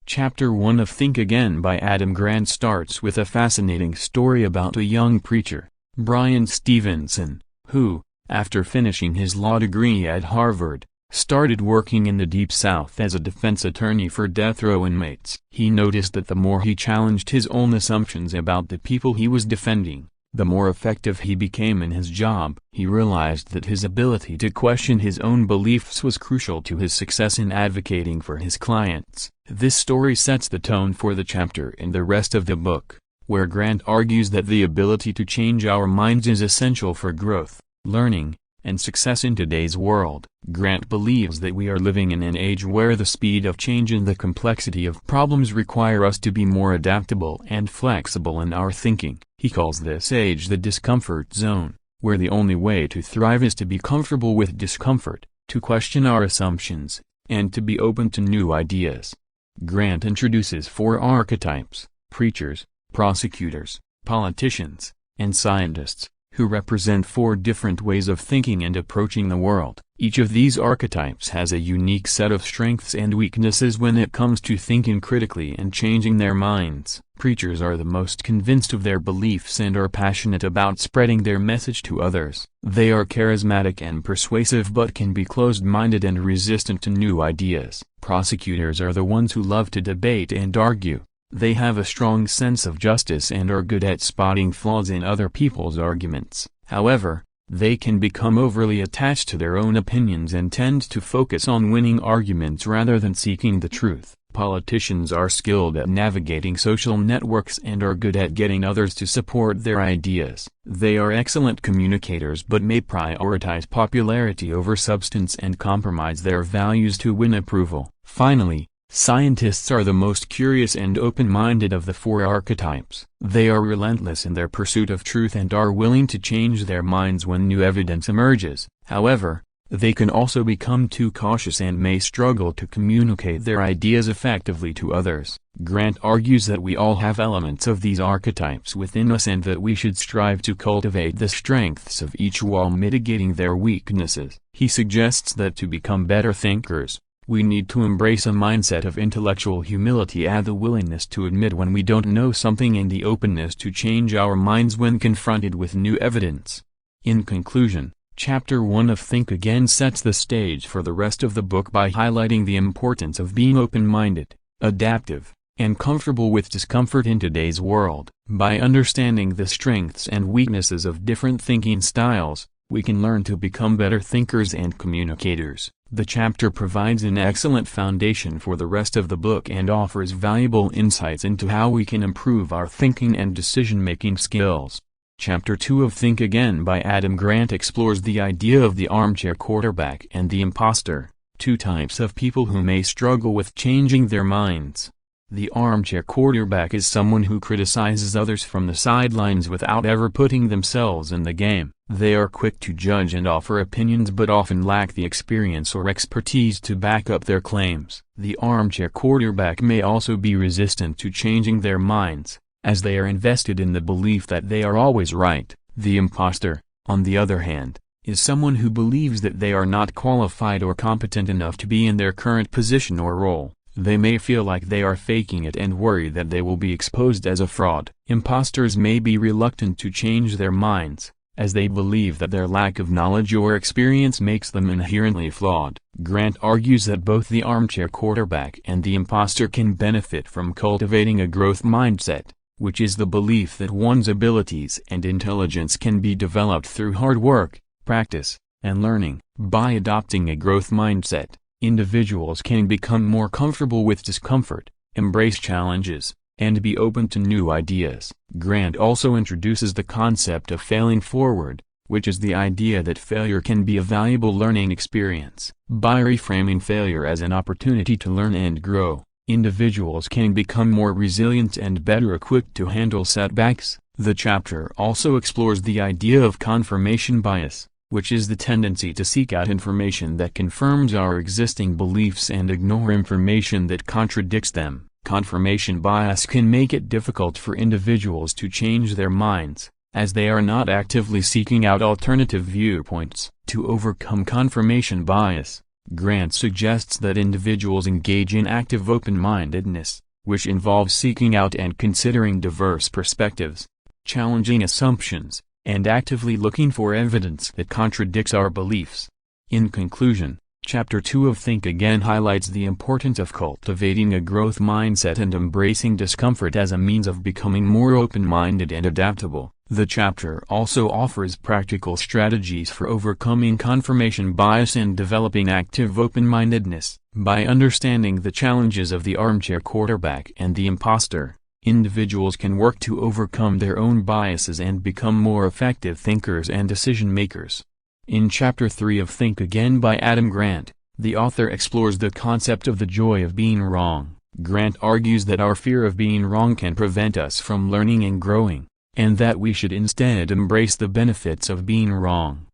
Chapter 1 of Think Again by Adam Grant starts with a fascinating story about a young preacher, Brian Stevenson, who, after finishing his law degree at Harvard, started working in the Deep South as a defense attorney for death row inmates. He noticed that the more he challenged his own assumptions about the people he was defending, the more effective he became in his job. He realized that his ability to question his own beliefs was crucial to his success in advocating for his clients. This story sets the tone for the chapter and the rest of the book, where Grant argues that the ability to change our minds is essential for growth, learning, and success in today's world. Grant believes that we are living in an age where the speed of change and the complexity of problems require us to be more adaptable and flexible in our thinking. He calls this age the discomfort zone, where the only way to thrive is to be comfortable with discomfort, to question our assumptions, and to be open to new ideas. Grant introduces 4 archetypes: preachers, prosecutors, politicians, and scientists, who represent 4 different ways of thinking and approaching the world. Each of these archetypes has a unique set of strengths and weaknesses when it comes to thinking critically and changing their minds. Preachers are the most convinced of their beliefs and are passionate about spreading their message to others. They are charismatic and persuasive but can be closed-minded and resistant to new ideas. Prosecutors are the ones who love to debate and argue. They have a strong sense of justice and are good at spotting flaws in other people's arguments. However, they can become overly attached to their own opinions and tend to focus on winning arguments rather than seeking the truth. Politicians are skilled at navigating social networks and are good at getting others to support their ideas. They are excellent communicators but may prioritize popularity over substance and compromise their values to win approval. Finally, scientists are the most curious and open-minded of the 4 archetypes. They are relentless in their pursuit of truth and are willing to change their minds when new evidence emerges. However, they can also become too cautious and may struggle to communicate their ideas effectively to others. Grant argues that we all have elements of these archetypes within us and that we should strive to cultivate the strengths of each while mitigating their weaknesses. He suggests that to become better thinkers, we need to embrace a mindset of intellectual humility and the willingness to admit when we don't know something and the openness to change our minds when confronted with new evidence. In conclusion, Chapter 1 of Think Again sets the stage for the rest of the book by highlighting the importance of being open-minded, adaptive, and comfortable with discomfort in today's world. By understanding the strengths and weaknesses of different thinking styles, we can learn to become better thinkers and communicators. The chapter provides an excellent foundation for the rest of the book and offers valuable insights into how we can improve our thinking and decision-making skills. Chapter 2 of Think Again by Adam Grant explores the idea of the armchair quarterback and the imposter, 2 types of people who may struggle with changing their minds. The armchair quarterback is someone who criticizes others from the sidelines without ever putting themselves in the game. They are quick to judge and offer opinions but often lack the experience or expertise to back up their claims. The armchair quarterback may also be resistant to changing their minds, as they are invested in the belief that they are always right. The imposter, on the other hand, is someone who believes that they are not qualified or competent enough to be in their current position or role. They may feel like they are faking it and worry that they will be exposed as a fraud. Imposters may be reluctant to change their minds, as they believe that their lack of knowledge or experience makes them inherently flawed. Grant argues that both the armchair quarterback and the imposter can benefit from cultivating a growth mindset, which is the belief that one's abilities and intelligence can be developed through hard work, practice, and learning. By adopting a growth mindset, individuals can become more comfortable with discomfort, embrace challenges, and be open to new ideas. Grant also introduces the concept of failing forward, which is the idea that failure can be a valuable learning experience. By reframing failure as an opportunity to learn and grow, individuals can become more resilient and better equipped to handle setbacks. The chapter also explores the idea of confirmation bias, which is the tendency to seek out information that confirms our existing beliefs and ignore information that contradicts them. Confirmation bias can make it difficult for individuals to change their minds, as they are not actively seeking out alternative viewpoints. To overcome confirmation bias, Grant suggests that individuals engage in active open-mindedness, which involves seeking out and considering diverse perspectives, challenging assumptions, and actively looking for evidence that contradicts our beliefs. In conclusion, Chapter 2 of Think Again highlights the importance of cultivating a growth mindset and embracing discomfort as a means of becoming more open-minded and adaptable. The chapter also offers practical strategies for overcoming confirmation bias and developing active open-mindedness. By understanding the challenges of the armchair quarterback and the imposter, individuals can work to overcome their own biases and become more effective thinkers and decision-makers. In Chapter 3 of Think Again by Adam Grant, the author explores the concept of the joy of being wrong. Grant argues that our fear of being wrong can prevent us from learning and growing, and that we should instead embrace the benefits of being wrong.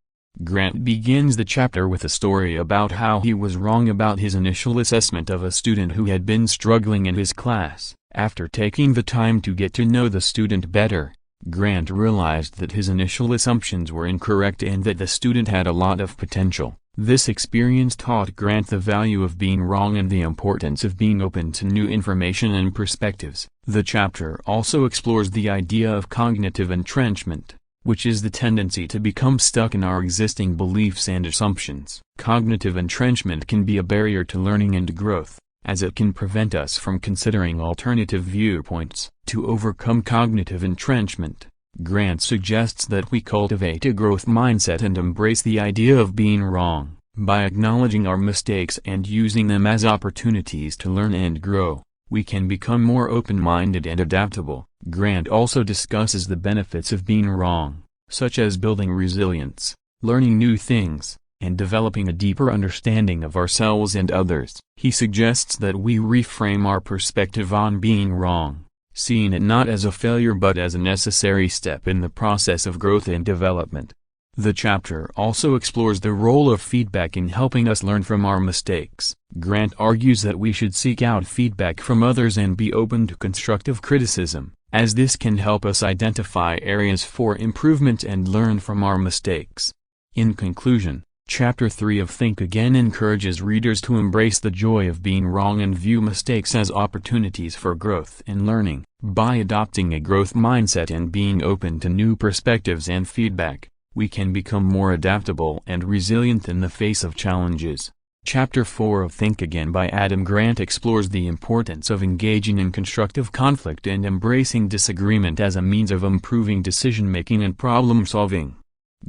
Grant begins the chapter with a story about how he was wrong about his initial assessment of a student who had been struggling in his class. After taking the time to get to know the student better, Grant realized that his initial assumptions were incorrect and that the student had a lot of potential. This experience taught Grant the value of being wrong and the importance of being open to new information and perspectives. The chapter also explores the idea of cognitive entrenchment, which is the tendency to become stuck in our existing beliefs and assumptions. Cognitive entrenchment can be a barrier to learning and growth, as it can prevent us from considering alternative viewpoints. To overcome cognitive entrenchment, Grant suggests that we cultivate a growth mindset and embrace the idea of being wrong. By acknowledging our mistakes and using them as opportunities to learn and grow, we can become more open-minded and adaptable. Grant also discusses the benefits of being wrong, such as building resilience, learning new things, and developing a deeper understanding of ourselves and others. He suggests that we reframe our perspective on being wrong, seeing it not as a failure but as a necessary step in the process of growth and development. The chapter also explores the role of feedback in helping us learn from our mistakes. Grant argues that we should seek out feedback from others and be open to constructive criticism, as this can help us identify areas for improvement and learn from our mistakes. In conclusion, Chapter 3 of Think Again encourages readers to embrace the joy of being wrong and view mistakes as opportunities for growth and learning. By adopting a growth mindset and being open to new perspectives and feedback, we can become more adaptable and resilient in the face of challenges. Chapter 4 of Think Again by Adam Grant explores the importance of engaging in constructive conflict and embracing disagreement as a means of improving decision-making and problem-solving.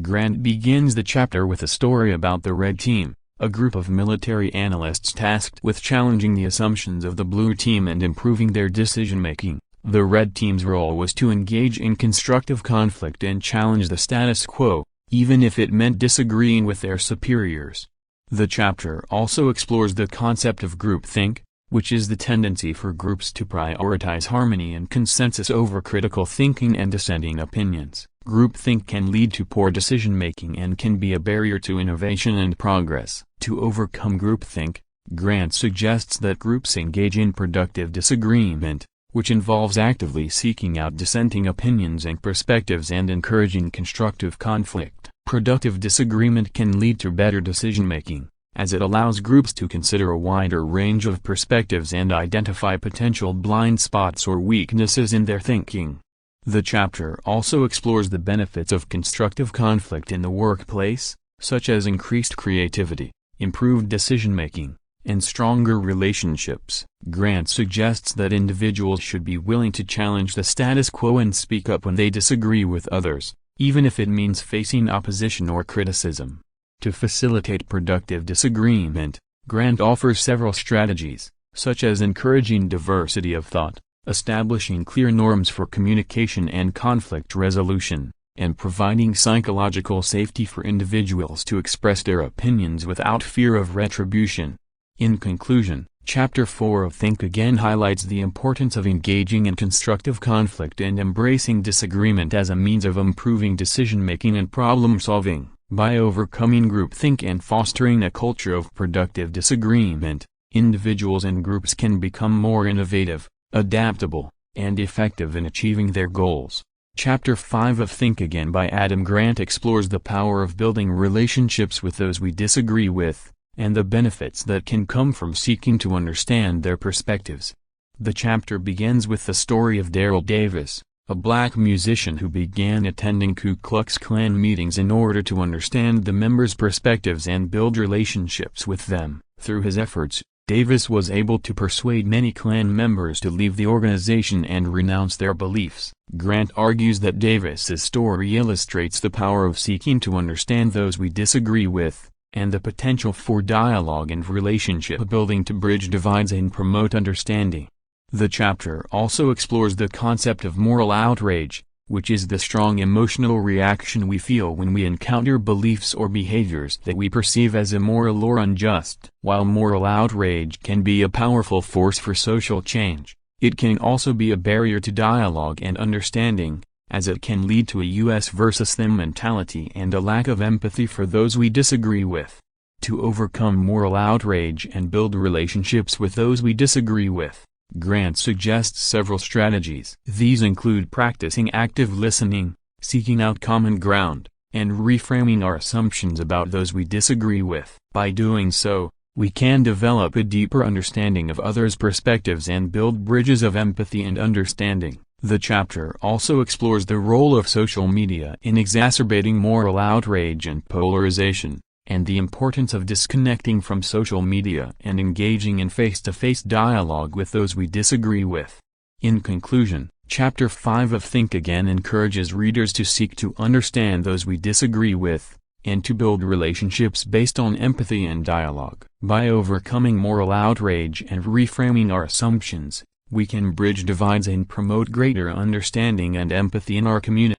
Grant begins the chapter with a story about the Red Team, a group of military analysts tasked with challenging the assumptions of the Blue Team and improving their decision-making. The Red Team's role was to engage in constructive conflict and challenge the status quo, even if it meant disagreeing with their superiors. The chapter also explores the concept of groupthink, which is the tendency for groups to prioritize harmony and consensus over critical thinking and dissenting opinions. Groupthink can lead to poor decision-making and can be a barrier to innovation and progress. To overcome groupthink, Grant suggests that groups engage in productive disagreement, which involves actively seeking out dissenting opinions and perspectives and encouraging constructive conflict. Productive disagreement can lead to better decision-making, as it allows groups to consider a wider range of perspectives and identify potential blind spots or weaknesses in their thinking. The chapter also explores the benefits of constructive conflict in the workplace, such as increased creativity, improved decision-making, and stronger relationships. Grant suggests that individuals should be willing to challenge the status quo and speak up when they disagree with others, even if it means facing opposition or criticism. To facilitate productive disagreement, Grant offers several strategies, such as encouraging diversity of thought, establishing clear norms for communication and conflict resolution, and providing psychological safety for individuals to express their opinions without fear of retribution. In conclusion, Chapter 4 of Think Again highlights the importance of engaging in constructive conflict and embracing disagreement as a means of improving decision-making and problem-solving. By overcoming groupthink and fostering a culture of productive disagreement, individuals and groups can become more innovative, adaptable, and effective in achieving their goals. Chapter 5 of Think Again by Adam Grant explores the power of building relationships with those we disagree with, and the benefits that can come from seeking to understand their perspectives. The chapter begins with the story of Daryl Davis, a black musician who began attending Ku Klux Klan meetings in order to understand the members' perspectives and build relationships with them. Through his efforts, Davis was able to persuade many Klan members to leave the organization and renounce their beliefs. Grant argues that Davis's story illustrates the power of seeking to understand those we disagree with, and the potential for dialogue and relationship building to bridge divides and promote understanding. The chapter also explores the concept of moral outrage, which is the strong emotional reaction we feel when we encounter beliefs or behaviors that we perceive as immoral or unjust. While moral outrage can be a powerful force for social change, it can also be a barrier to dialogue and understanding, as it can lead to a us versus them mentality and a lack of empathy for those we disagree with. To overcome moral outrage and build relationships with those we disagree with, Grant suggests several strategies. These include practicing active listening, seeking out common ground, and reframing our assumptions about those we disagree with. By doing so, we can develop a deeper understanding of others' perspectives and build bridges of empathy and understanding. The chapter also explores the role of social media in exacerbating moral outrage and polarization, and the importance of disconnecting from social media and engaging in face-to-face dialogue with those we disagree with. In conclusion, Chapter 5 of Think Again encourages readers to seek to understand those we disagree with, and to build relationships based on empathy and dialogue. By overcoming moral outrage and reframing our assumptions, we can bridge divides and promote greater understanding and empathy in our community.